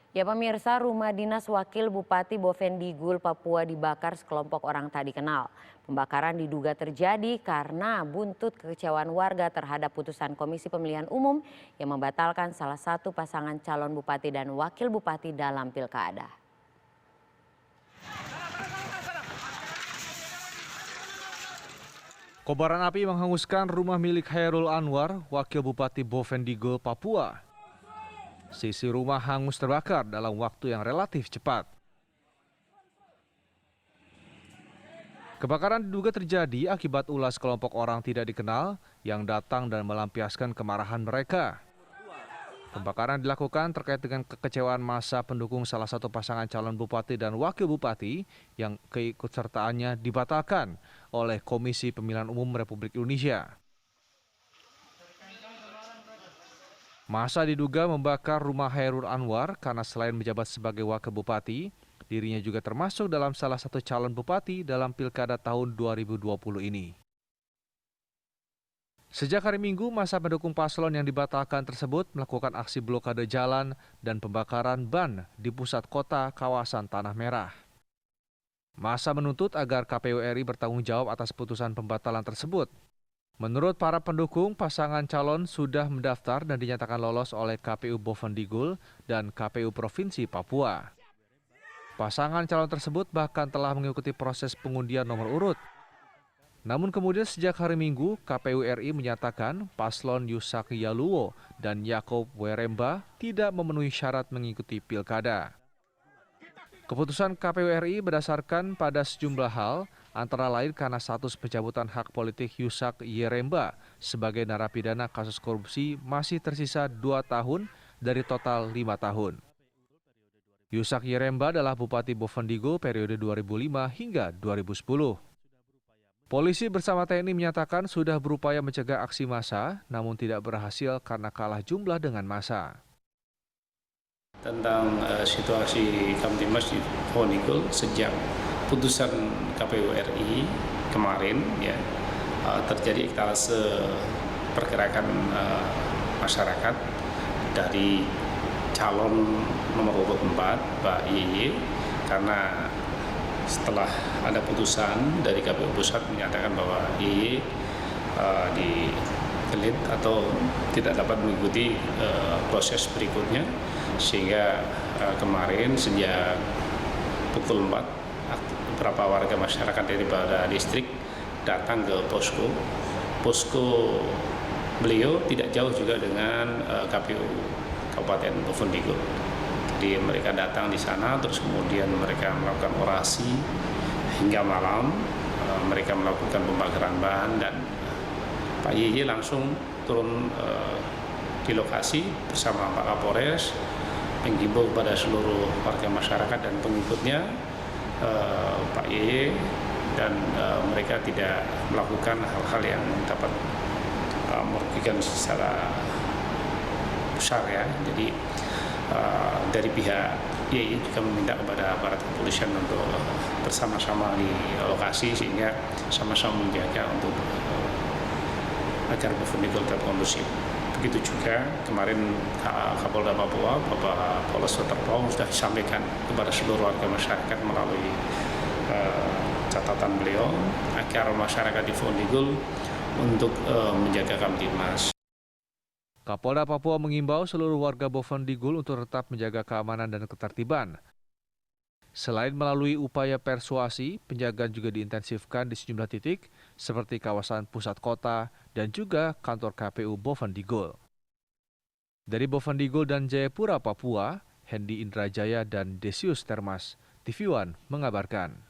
Ya pemirsa, rumah dinas Wakil Bupati Bovendigul, Papua dibakar sekelompok orang tak dikenal. Pembakaran diduga terjadi karena buntut kekecewaan warga terhadap putusan Komisi Pemilihan Umum yang membatalkan salah satu pasangan calon bupati dan wakil bupati dalam pilkada. Kobaran api menghanguskan rumah milik Khairul Anwar, Wakil Bupati Bovendigul, Papua. Sisi rumah hangus terbakar dalam waktu yang relatif cepat. Kebakaran diduga terjadi akibat ulas kelompok orang tidak dikenal yang datang dan melampiaskan kemarahan mereka. Pembakaran dilakukan terkait dengan kekecewaan massa pendukung salah satu pasangan calon bupati dan wakil bupati yang keikutsertaannya dibatalkan oleh Komisi Pemilihan Umum Republik Indonesia. Massa diduga membakar rumah Khairul Anwar karena selain menjabat sebagai wakil bupati, dirinya juga termasuk dalam salah satu calon bupati dalam pilkada tahun 2020 ini. Sejak hari Minggu, massa pendukung paslon yang dibatalkan tersebut melakukan aksi blokade jalan dan pembakaran ban di pusat kota kawasan Tanah Merah. Massa menuntut agar KPU RI bertanggung jawab atas putusan pembatalan tersebut. Menurut para pendukung, pasangan calon sudah mendaftar dan dinyatakan lolos oleh KPU Bovendigul dan KPU Provinsi Papua. Pasangan calon tersebut bahkan telah mengikuti proses pengundian nomor urut. Namun kemudian sejak hari Minggu, KPU RI menyatakan paslon Yusak Yaluwo dan Yakob Weremba tidak memenuhi syarat mengikuti pilkada. Keputusan KPU RI berdasarkan pada sejumlah hal, antara lain karena status pencabutan hak politik Yusak Yeremba sebagai narapidana kasus korupsi masih tersisa 2 tahun dari total 5 tahun. Yusak Yeremba adalah Bupati Bovendigul periode 2005 hingga 2010. Polisi bersama TNI menyatakan sudah berupaya mencegah aksi massa, namun tidak berhasil karena kalah jumlah dengan massa. Tentang situasi Kamtimas di Bovendigul sejak putusan KPU RI kemarin ya terjadi etalase pergerakan masyarakat dari calon nomor urut 4 Pak YY karena setelah ada putusan dari KPU Pusat menyatakan bahwa YY dikelit atau tidak dapat mengikuti proses berikutnya sehingga kemarin sejak pukul 4 beberapa warga masyarakat dari beberapa distrik datang ke posko beliau tidak jauh juga dengan KPU Kabupaten Bovendigul. Jadi mereka datang di sana terus kemudian mereka melakukan orasi hingga malam. Mereka melakukan pembakaran ban dan Pak YY langsung turun di lokasi bersama Pak Kapolres menghimbau kepada seluruh warga masyarakat dan pengikutnya Pak YY dan mereka tidak melakukan hal-hal yang dapat merugikan secara besar ya. Jadi dari pihak YY juga meminta kepada aparat kepolisian untuk bersama-sama di lokasi sehingga sama-sama menjaga untuk agar Bovendigul tetap kondusif. Begitu juga kemarin Kapolda Papua, Bapak Polres Waterpau sudah disampaikan kepada seluruh warga masyarakat melalui catatan beliau agar masyarakat di Bovendigul untuk menjaga Kamtimas. Kapolda Papua mengimbau seluruh warga Bovendigul untuk tetap menjaga keamanan dan ketertiban. Selain melalui upaya persuasi, penjagaan juga diintensifkan di sejumlah titik seperti kawasan pusat kota dan juga kantor KPU Bovendigul. Dari Bovendigul dan Jayapura, Papua, Hendy Indrajaya dan Desius Termas, TV One mengabarkan.